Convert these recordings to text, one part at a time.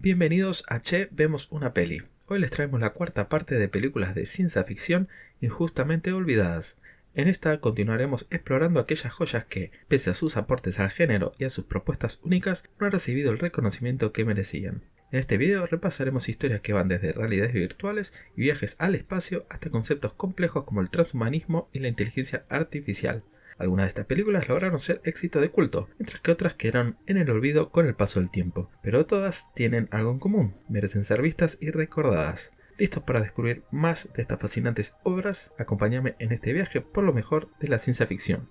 Bienvenidos a Che Vemos una Peli. Hoy les traemos la cuarta parte de películas de ciencia ficción injustamente olvidadas. En esta continuaremos explorando aquellas joyas que, pese a sus aportes al género y a sus propuestas únicas, no han recibido el reconocimiento que merecían. En este video repasaremos historias que van desde realidades virtuales y viajes al espacio hasta conceptos complejos como el transhumanismo y la inteligencia artificial. Algunas de estas películas lograron ser éxito de culto, mientras que otras quedaron en el olvido con el paso del tiempo. Pero todas tienen algo en común, merecen ser vistas y recordadas. ¿Listos para descubrir más de estas fascinantes obras? Acompáñame en este viaje por lo mejor de la ciencia ficción.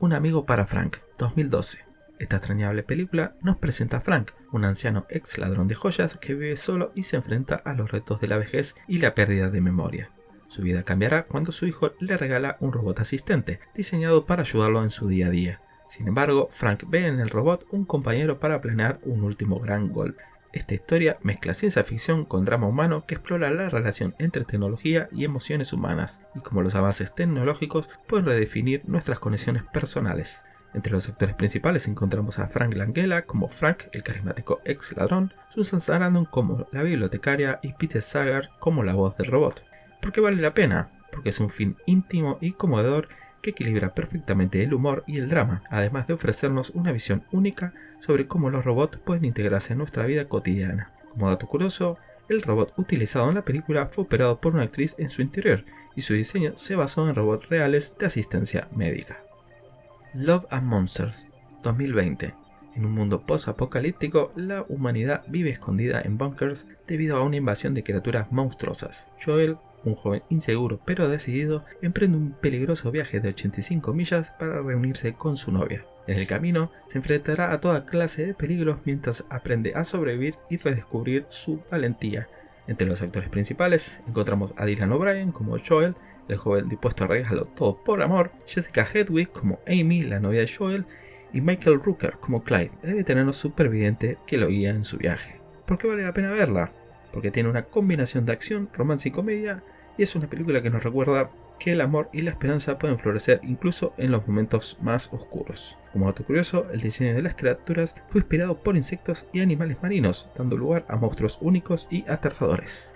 Un amigo para Frank, 2012. Esta extrañable película nos presenta a Frank, un anciano ex ladrón de joyas que vive solo y se enfrenta a los retos de la vejez y la pérdida de memoria. Su vida cambiará cuando su hijo le regala un robot asistente, diseñado para ayudarlo en su día a día. Sin embargo, Frank ve en el robot un compañero para planear un último gran golpe. Esta historia mezcla ciencia ficción con drama humano que explora la relación entre tecnología y emociones humanas, y cómo los avances tecnológicos pueden redefinir nuestras conexiones personales. Entre los actores principales encontramos a Frank Langella como Frank, el carismático ex ladrón, Susan Sarandon como la bibliotecaria y Peter Sagal como la voz del robot. ¿Por qué vale la pena? Porque es un film íntimo y conmovedor que equilibra perfectamente el humor y el drama, además de ofrecernos una visión única sobre cómo los robots pueden integrarse en nuestra vida cotidiana. Como dato curioso, el robot utilizado en la película fue operado por una actriz en su interior y su diseño se basó en robots reales de asistencia médica. Love and Monsters, 2020. En un mundo post-apocalíptico, la humanidad vive escondida en bunkers debido a una invasión de criaturas monstruosas. Joel, un joven inseguro pero decidido, emprende un peligroso viaje de 85 millas para reunirse con su novia. En el camino se enfrentará a toda clase de peligros mientras aprende a sobrevivir y redescubrir su valentía. Entre los actores principales encontramos a Dylan O'Brien como Joel, el joven dispuesto a regalarlo todo por amor, Jessica Hedwig como Amy, la novia de Joel, y Michael Rooker como Clyde, el veterano superviviente que lo guía en su viaje. ¿Por qué vale la pena verla? Porque tiene una combinación de acción, romance y comedia, y es una película que nos recuerda que el amor y la esperanza pueden florecer incluso en los momentos más oscuros. Como dato curioso, el diseño de las criaturas fue inspirado por insectos y animales marinos, dando lugar a monstruos únicos y aterradores.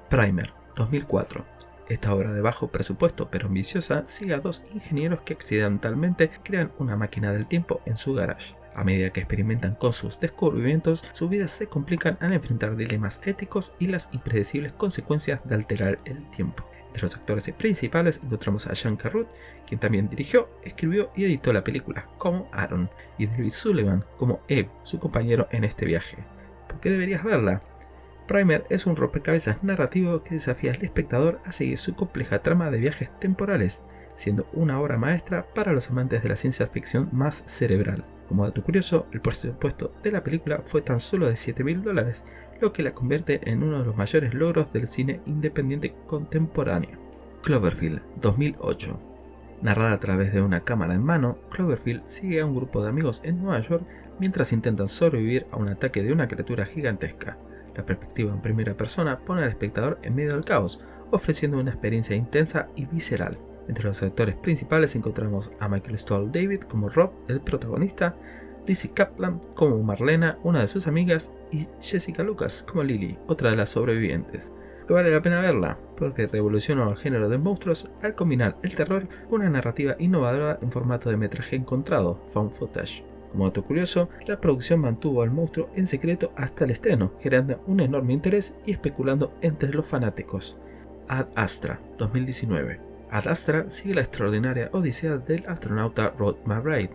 Primer, 2004. Esta obra de bajo presupuesto pero ambiciosa sigue a dos ingenieros que accidentalmente crean una máquina del tiempo en su garage. A medida que experimentan con sus descubrimientos, sus vidas se complican al enfrentar dilemas éticos y las impredecibles consecuencias de alterar el tiempo. Entre los actores principales encontramos a Jean Carruth, quien también dirigió, escribió y editó la película, como Aaron, y David Sullivan como Eve, su compañero en este viaje. ¿Por qué deberías verla? Primer es un rompecabezas narrativo que desafía al espectador a seguir su compleja trama de viajes temporales, siendo una obra maestra para los amantes de la ciencia ficción más cerebral. Como dato curioso, el presupuesto de la película fue tan solo de $7.000, lo que la convierte en uno de los mayores logros del cine independiente contemporáneo. Cloverfield, 2008. Narrada a través de una cámara en mano, Cloverfield sigue a un grupo de amigos en Nueva York mientras intentan sobrevivir a un ataque de una criatura gigantesca. La perspectiva en primera persona pone al espectador en medio del caos, ofreciendo una experiencia intensa y visceral. Entre los actores principales encontramos a Michael Stoll David como Rob, el protagonista, Lizzie Kaplan como Marlena, una de sus amigas, y Jessica Lucas como Lily, otra de las sobrevivientes. Que vale la pena verla, porque revolucionó el género de monstruos al combinar el terror con una narrativa innovadora en formato de metraje encontrado, found footage. Como dato curioso, la producción mantuvo al monstruo en secreto hasta el estreno, generando un enorme interés y especulando entre los fanáticos. Ad Astra, 2019. Ad Astra sigue la extraordinaria odisea del astronauta Rod McBride,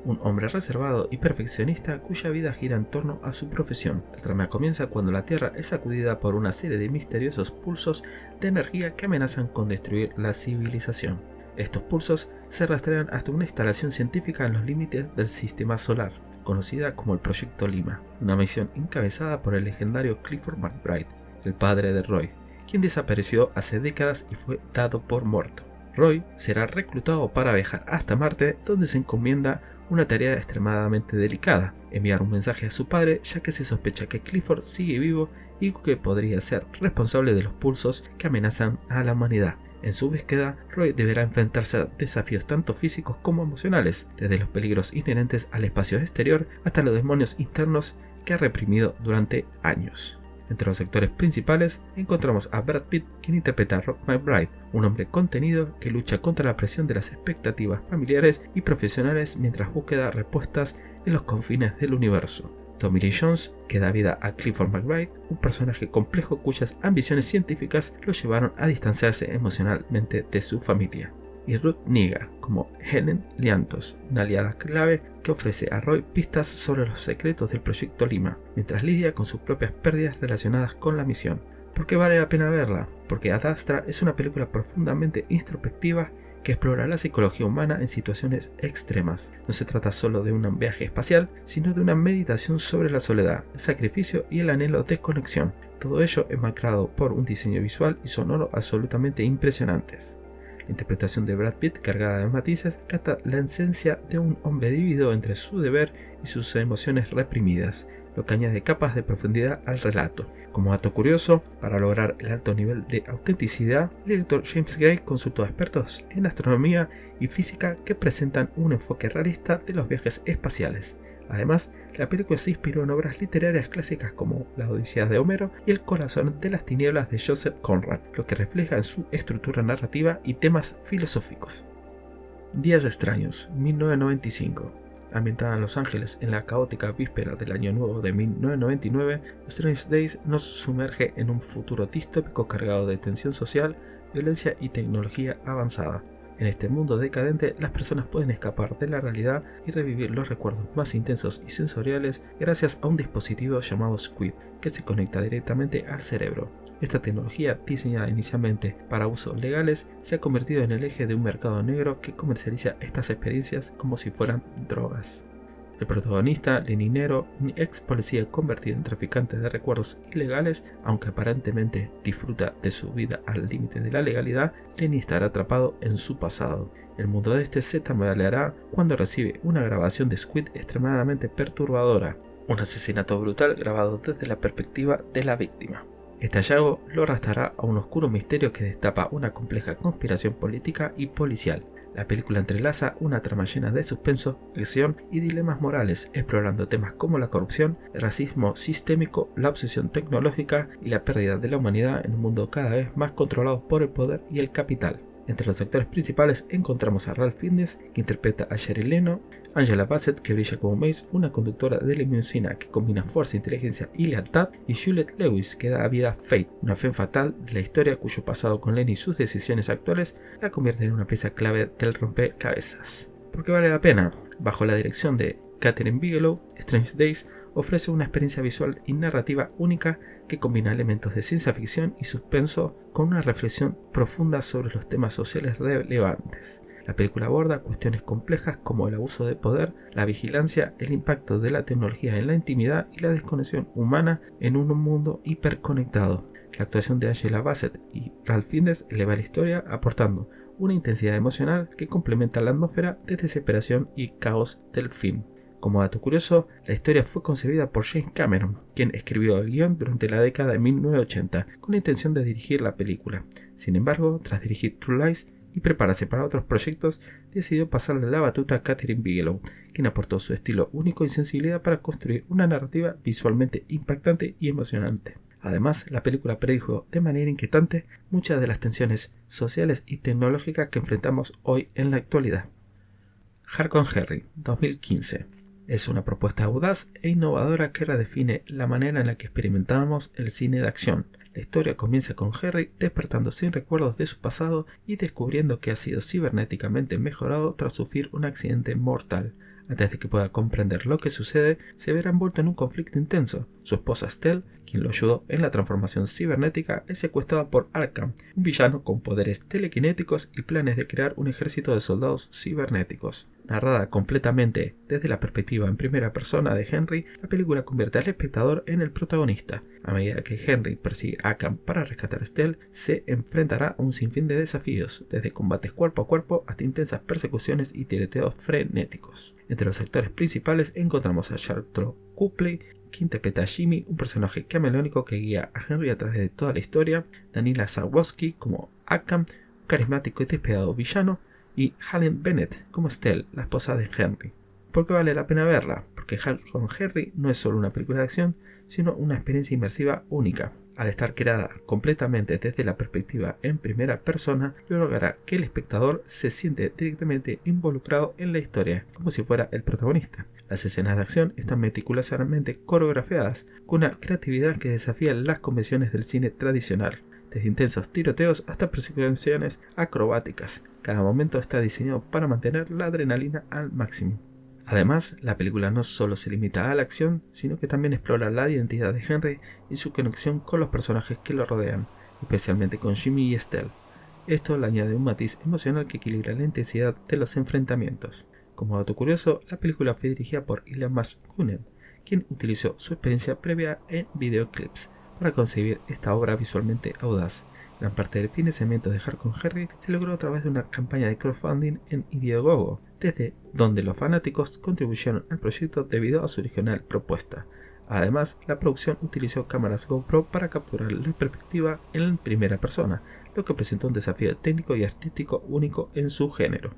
un hombre reservado y perfeccionista cuya vida gira en torno a su profesión. La trama comienza cuando la Tierra es sacudida por una serie de misteriosos pulsos de energía que amenazan con destruir la civilización. Estos pulsos se rastrean hasta una instalación científica en los límites del sistema solar, conocida como el Proyecto Lima, una misión encabezada por el legendario Clifford McBride, el padre de Roy, quien desapareció hace décadas y fue dado por muerto. Roy será reclutado para viajar hasta Marte, donde se encomienda una tarea extremadamente delicada: enviar un mensaje a su padre, ya que se sospecha que Clifford sigue vivo y que podría ser responsable de los pulsos que amenazan a la humanidad. En su búsqueda, Roy deberá enfrentarse a desafíos tanto físicos como emocionales, desde los peligros inherentes al espacio exterior hasta los demonios internos que ha reprimido durante años. Entre los actores principales encontramos a Brad Pitt, quien interpreta a Rock McBride, un hombre contenido que lucha contra la presión de las expectativas familiares y profesionales mientras busca respuestas en los confines del universo. Tommy Lee Jones, que da vida a Clifford McBride, un personaje complejo cuyas ambiciones científicas lo llevaron a distanciarse emocionalmente de su familia. Y Ruth Negga como Helen Liantos, una aliada clave que ofrece a Roy pistas sobre los secretos del Proyecto Lima, mientras lidia con sus propias pérdidas relacionadas con la misión. ¿Por qué vale la pena verla? Porque Ad Astra es una película profundamente introspectiva que explora la psicología humana en situaciones extremas. No se trata solo de un viaje espacial, sino de una meditación sobre la soledad, el sacrificio y el anhelo de conexión. Todo ello enmarcado por un diseño visual y sonoro absolutamente impresionantes. La interpretación de Brad Pitt, cargada de matices, capta la esencia de un hombre dividido entre su deber y sus emociones reprimidas, lo que añade capas de profundidad al relato. Como dato curioso, para lograr el alto nivel de autenticidad, el director James Gray consultó a expertos en astronomía y física que presentan un enfoque realista de los viajes espaciales. Además, la película se inspiró en obras literarias clásicas como La Odisea de Homero y El corazón de las tinieblas de Joseph Conrad, lo que refleja en su estructura narrativa y temas filosóficos. Días extraños, 1995. Ambientada en Los Ángeles en la caótica víspera del Año Nuevo de 1999, Strange Days nos sumerge en un futuro distópico cargado de tensión social, violencia y tecnología avanzada. En este mundo decadente, las personas pueden escapar de la realidad y revivir los recuerdos más intensos y sensoriales gracias a un dispositivo llamado Squid, que se conecta directamente al cerebro. Esta tecnología, diseñada inicialmente para usos legales, se ha convertido en el eje de un mercado negro que comercializa estas experiencias como si fueran drogas. El protagonista, Lenny Nero, un ex policía convertido en traficante de recuerdos ilegales, aunque aparentemente disfruta de su vida al límite de la legalidad, Lenny estará atrapado en su pasado. El mundo de este se tambaleará cuando recibe una grabación de Squid extremadamente perturbadora, un asesinato brutal grabado desde la perspectiva de la víctima. Este hallazgo lo arrastrará a un oscuro misterio que destapa una compleja conspiración política y policial. La película entrelaza una trama llena de suspenso, acción y dilemas morales, explorando temas como la corrupción, el racismo sistémico, la obsesión tecnológica y la pérdida de la humanidad en un mundo cada vez más controlado por el poder y el capital. Entre los actores principales encontramos a Ralph Fiennes, que interpreta a Sherry Leno, Angela Bassett, que brilla como Mace, una conductora de limusina que combina fuerza, inteligencia y lealtad, y Juliette Lewis, que da vida a Fate, una femme fatal de la historia cuyo pasado con Lenny y sus decisiones actuales la convierten en una pieza clave del rompecabezas. ¿Por qué vale la pena? Bajo la dirección de Kathryn Bigelow, Strange Days ofrece una experiencia visual y narrativa única que combina elementos de ciencia ficción y suspenso con una reflexión profunda sobre los temas sociales relevantes. La película aborda cuestiones complejas como el abuso de poder, la vigilancia, el impacto de la tecnología en la intimidad y la desconexión humana en un mundo hiperconectado. La actuación de Angela Bassett y Ralph Fiennes eleva la historia aportando una intensidad emocional que complementa la atmósfera de desesperación y caos del film. Como dato curioso, la historia fue concebida por James Cameron, quien escribió el guión durante la década de 1980 con la intención de dirigir la película. Sin embargo, tras dirigir True Lies y prepararse para otros proyectos, decidió pasarle la batuta a Kathryn Bigelow, quien aportó su estilo único y sensibilidad para construir una narrativa visualmente impactante y emocionante. Además, la película predijo de manera inquietante muchas de las tensiones sociales y tecnológicas que enfrentamos hoy en la actualidad. Hard con Henry, 2015. Es una propuesta audaz e innovadora que redefine la manera en la que experimentamos el cine de acción. La historia comienza con Henry despertando sin recuerdos de su pasado y descubriendo que ha sido cibernéticamente mejorado tras sufrir un accidente mortal. Antes de que pueda comprender lo que sucede, se verá envuelto en un conflicto intenso. Su esposa Estelle, quien lo ayudó en la transformación cibernética, es secuestrada por Arkham, un villano con poderes telequinéticos y planes de crear un ejército de soldados cibernéticos. Narrada completamente desde la perspectiva en primera persona de Henry, la película convierte al espectador en el protagonista. A medida que Henry persigue a Arkham para rescatar a Estelle, se enfrentará a un sinfín de desafíos, desde combates cuerpo a cuerpo hasta intensas persecuciones y tiroteos frenéticos. Entre los actores principales encontramos a Charlotte Copley, que interpreta a Jimmy, un personaje camaleónico que guía a Henry a través de toda la historia, Daniela Zawadzki como Arkham, un carismático y despiadado villano, y Helen Bennett como Estelle, la esposa de Henry. ¿Por qué vale la pena verla? Porque porque Hard con Henry no es solo una película de acción, sino una experiencia inmersiva única. Al estar creada completamente desde la perspectiva en primera persona, logrará que el espectador se siente directamente involucrado en la historia, como si fuera el protagonista. Las escenas de acción están meticulosamente coreografiadas, con una creatividad que desafía las convenciones del cine tradicional, desde intensos tiroteos hasta persecuciones acrobáticas. Cada momento está diseñado para mantener la adrenalina al máximo. Además, la película no solo se limita a la acción, sino que también explora la identidad de Henry y su conexión con los personajes que lo rodean, especialmente con Jimmy y Estelle. Esto le añade un matiz emocional que equilibra la intensidad de los enfrentamientos. Como dato curioso, la película fue dirigida por Ilya Mascunen, quien utilizó su experiencia previa en videoclips para concebir esta obra visualmente audaz. Gran parte del financiamiento de Hard con Henry se logró a través de una campaña de crowdfunding en Indiegogo, desde donde los fanáticos contribuyeron al proyecto debido a su original propuesta. Además, la producción utilizó cámaras GoPro para capturar la perspectiva en primera persona, lo que presentó un desafío técnico y artístico único en su género.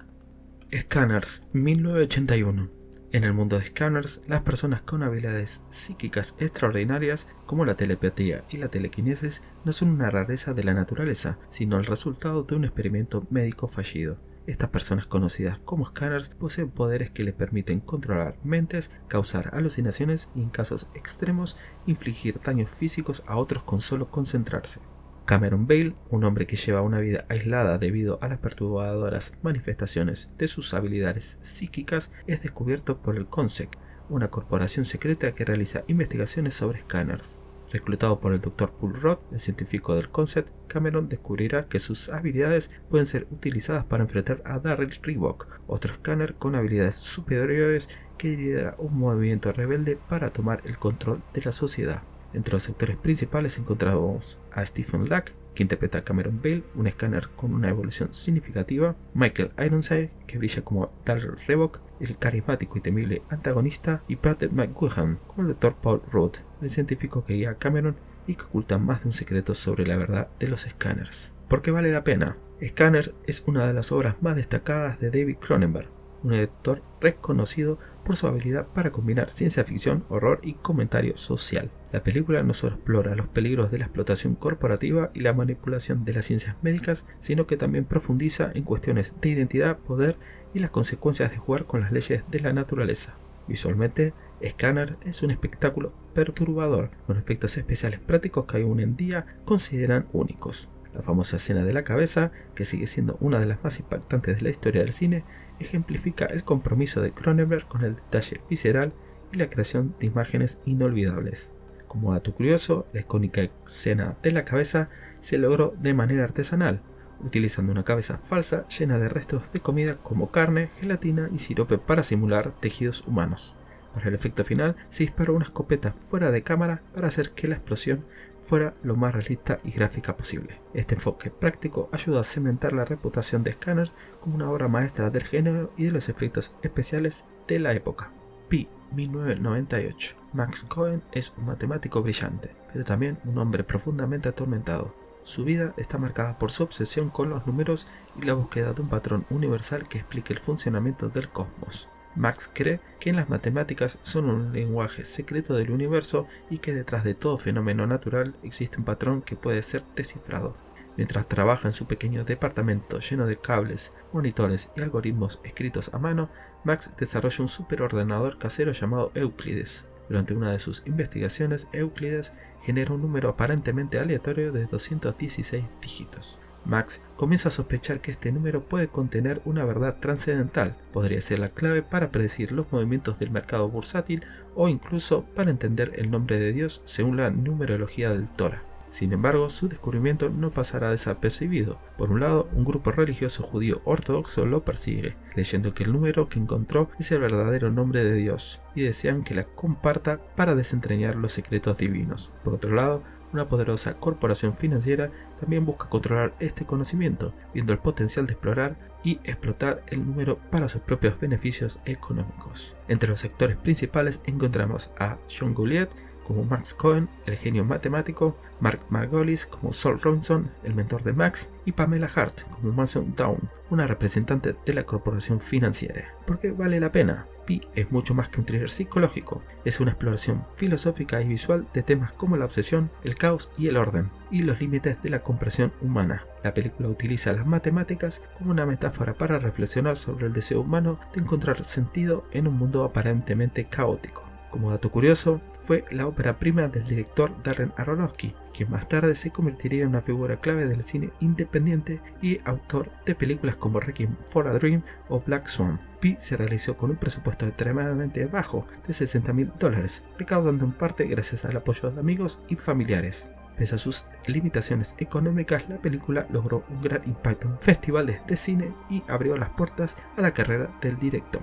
Scanners, 1981. En el mundo de Scanners, las personas con habilidades psíquicas extraordinarias como la telepatía y la telequinesis no son una rareza de la naturaleza, sino el resultado de un experimento médico fallido. Estas personas conocidas como Scanners poseen poderes que les permiten controlar mentes, causar alucinaciones y en casos extremos infligir daños físicos a otros con solo concentrarse. Cameron Bale, un hombre que lleva una vida aislada debido a las perturbadoras manifestaciones de sus habilidades psíquicas, es descubierto por el CONSEC, una corporación secreta que realiza investigaciones sobre escáneres. Reclutado por el Dr. Paul Roth, el científico del CONSEC, Cameron descubrirá que sus habilidades pueden ser utilizadas para enfrentar a Darryl Revok, otro escáner con habilidades superiores que lidera un movimiento rebelde para tomar el control de la sociedad. Entre los actores principales encontramos a Stephen Lack, que interpreta a Cameron Bale, un escáner con una evolución significativa, Michael Ironside, que brilla como Darryl Revok, el carismático y temible antagonista, y Pratt McGoohan, como el Dr. Paul Rudd, el científico que guía a Cameron y que oculta más de un secreto sobre la verdad de los escáneres. ¿Por qué vale la pena? Scanners es una de las obras más destacadas de David Cronenberg, un director reconocido por su habilidad para combinar ciencia ficción, horror y comentario social. La película no solo explora los peligros de la explotación corporativa y la manipulación de las ciencias médicas, sino que también profundiza en cuestiones de identidad, poder y las consecuencias de jugar con las leyes de la naturaleza. Visualmente, Scanner es un espectáculo perturbador, con efectos especiales prácticos que aún en día consideran únicos. La famosa escena de la cabeza, que sigue siendo una de las más impactantes de la historia del cine, ejemplifica el compromiso de Cronenberg con el detalle visceral y la creación de imágenes inolvidables. Como dato curioso, la icónica escena de la cabeza se logró de manera artesanal, utilizando una cabeza falsa llena de restos de comida como carne, gelatina y sirope para simular tejidos humanos. Para el efecto final, se disparó una escopeta fuera de cámara para hacer que la explosión fuera lo más realista y gráfica posible. Este enfoque práctico ayuda a cementar la reputación de Scanners como una obra maestra del género y de los efectos especiales de la época. Pi, 1998. Max Cohen es un matemático brillante, pero también un hombre profundamente atormentado. Su vida está marcada por su obsesión con los números y la búsqueda de un patrón universal que explique el funcionamiento del cosmos. Max cree que las matemáticas son un lenguaje secreto del universo y que detrás de todo fenómeno natural existe un patrón que puede ser descifrado. Mientras trabaja en su pequeño departamento lleno de cables, monitores y algoritmos escritos a mano, Max desarrolla un superordenador casero llamado Euclides. Durante una de sus investigaciones, Euclides genera un número aparentemente aleatorio de 216 dígitos. Max comienza a sospechar que este número puede contener una verdad trascendental, podría ser la clave para predecir los movimientos del mercado bursátil o incluso para entender el nombre de Dios según la numerología del Torah. Sin embargo, su descubrimiento no pasará desapercibido. Por un lado, un grupo religioso judío ortodoxo lo persigue, creyendo que el número que encontró es el verdadero nombre de Dios, y desean que la comparta para desentrañar los secretos divinos. Por otro lado, una poderosa corporación financiera también busca controlar este conocimiento, viendo el potencial de explorar y explotar el número para sus propios beneficios económicos. Entre los actores principales encontramos a John Goliath como Max Cohen, el genio matemático, Mark Margolis como Saul Robinson, el mentor de Max, y Pamela Hart como Mason Dawn, una representante de la corporación financiera. ¿Por qué vale la pena? Pi es mucho más que un thriller psicológico, es una exploración filosófica y visual de temas como la obsesión, el caos y el orden, y los límites de la comprensión humana. La película utiliza las matemáticas como una metáfora para reflexionar sobre el deseo humano de encontrar sentido en un mundo aparentemente caótico. Como dato curioso, fue la ópera prima del director Darren Aronofsky, quien más tarde se convertiría en una figura clave del cine independiente y autor de películas como Requiem for a Dream o Black Swan. Pi se realizó con un presupuesto extremadamente bajo de $60.000, recaudando en parte gracias al apoyo de amigos y familiares. Pese a sus limitaciones económicas, la película logró un gran impacto en festivales de cine y abrió las puertas a la carrera del director.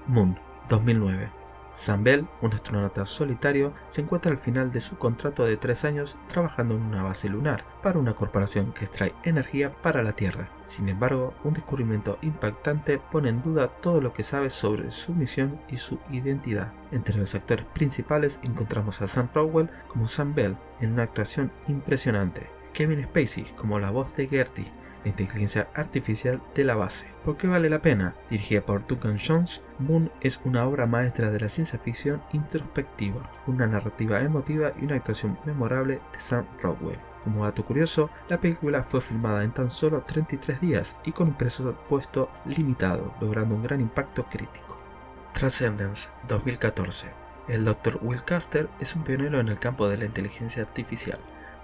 Moon, 2009. Sam Bell, un astronauta solitario, se encuentra al final de su contrato de 3 años trabajando en una base lunar para una corporación que extrae energía para la Tierra. Sin embargo, un descubrimiento impactante pone en duda todo lo que sabe sobre su misión y su identidad. Entre los actores principales encontramos a Sam Rockwell como Sam Bell en una actuación impresionante, Kevin Spacey como la voz de Gertie, la inteligencia artificial de la base. ¿Por qué vale la pena? Dirigida por Duncan Jones, Moon es una obra maestra de la ciencia ficción introspectiva, una narrativa emotiva y una actuación memorable de Sam Rockwell. Como dato curioso, la película fue filmada en tan solo 33 días y con un presupuesto limitado, logrando un gran impacto crítico. Transcendence, 2014. El Dr. Will Caster es un pionero en el campo de la inteligencia artificial,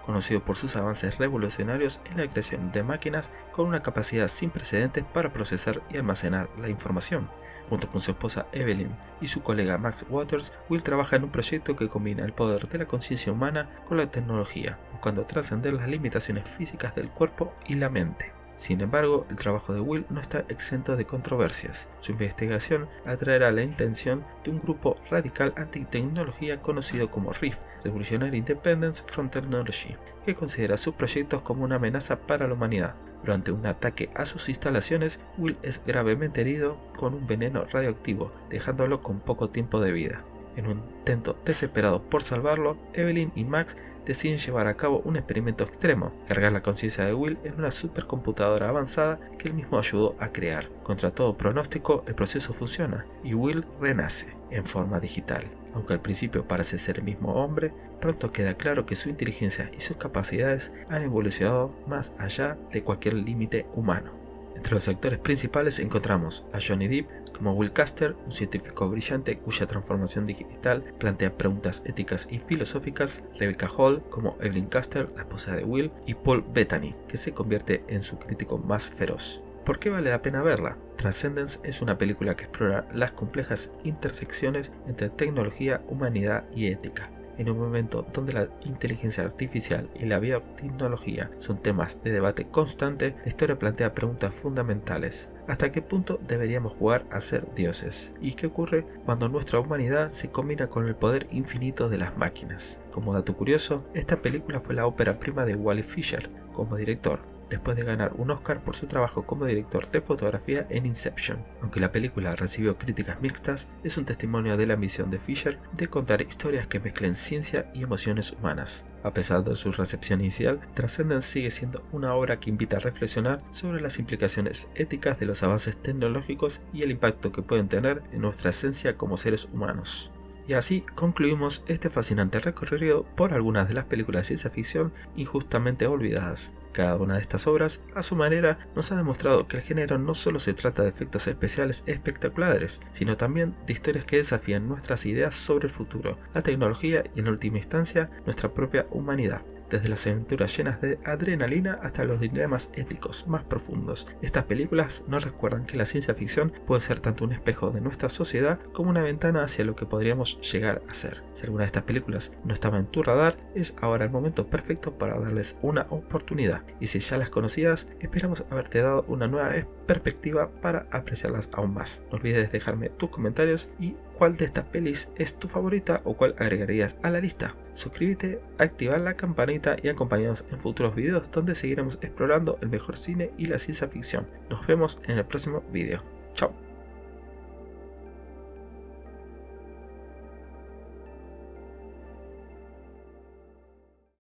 conocido por sus avances revolucionarios en la creación de máquinas con una capacidad sin precedentes para procesar y almacenar la información. Junto con su esposa Evelyn y su colega Max Waters, Will trabaja en un proyecto que combina el poder de la conciencia humana con la tecnología, buscando trascender las limitaciones físicas del cuerpo y la mente. Sin embargo, el trabajo de Will no está exento de controversias. Su investigación atraerá la atención de un grupo radical antitecnología conocido como RIF, Revolutionary Independence from Technology, que considera sus proyectos como una amenaza para la humanidad. Durante un ataque a sus instalaciones, Will es gravemente herido con un veneno radioactivo, dejándolo con poco tiempo de vida. En un intento desesperado por salvarlo, Evelyn y Max deciden llevar a cabo un experimento extremo, cargar la conciencia de Will en una supercomputadora avanzada que él mismo ayudó a crear. Contra todo pronóstico, el proceso funciona y Will renace en forma digital. Aunque al principio parece ser el mismo hombre, pronto queda claro que su inteligencia y sus capacidades han evolucionado más allá de cualquier límite humano. Entre los actores principales encontramos a Johnny Depp como Will Caster, un científico brillante cuya transformación digital plantea preguntas éticas y filosóficas, Rebecca Hall como Evelyn Caster, la esposa de Will, y Paul Bettany, que se convierte en su crítico más feroz. ¿Por qué vale la pena verla? Transcendence es una película que explora las complejas intersecciones entre tecnología, humanidad y ética. En un momento donde la inteligencia artificial y la biotecnología son temas de debate constante, la historia plantea preguntas fundamentales. ¿Hasta qué punto deberíamos jugar a ser dioses? ¿Y qué ocurre cuando nuestra humanidad se combina con el poder infinito de las máquinas? Como dato curioso, esta película fue la ópera prima de Wally Fisher como director, después de ganar un Oscar por su trabajo como director de fotografía en Inception. Aunque la película recibió críticas mixtas, es un testimonio de la ambición de Fisher de contar historias que mezclen ciencia y emociones humanas. A pesar de su recepción inicial, Transcendence sigue siendo una obra que invita a reflexionar sobre las implicaciones éticas de los avances tecnológicos y el impacto que pueden tener en nuestra esencia como seres humanos. Y así concluimos este fascinante recorrido por algunas de las películas de ciencia ficción injustamente olvidadas. Cada una de estas obras, a su manera, nos ha demostrado que el género no solo se trata de efectos especiales espectaculares, sino también de historias que desafían nuestras ideas sobre el futuro, la tecnología y, en última instancia, nuestra propia humanidad. Desde las aventuras llenas de adrenalina hasta los dilemas éticos más profundos, estas películas nos recuerdan que la ciencia ficción puede ser tanto un espejo de nuestra sociedad como una ventana hacia lo que podríamos llegar a ser. Si alguna de estas películas no estaba en tu radar, es ahora el momento perfecto para darles una oportunidad. Y si ya las conocías, esperamos haberte dado una nueva perspectiva para apreciarlas aún más. No olvides dejarme tus comentarios y cuál de estas pelis es tu favorita o cuál agregarías a la lista. Suscríbete, activa la campanita y acompáñanos en futuros videos donde seguiremos explorando el mejor cine y la ciencia ficción. Nos vemos en el próximo video. Chao.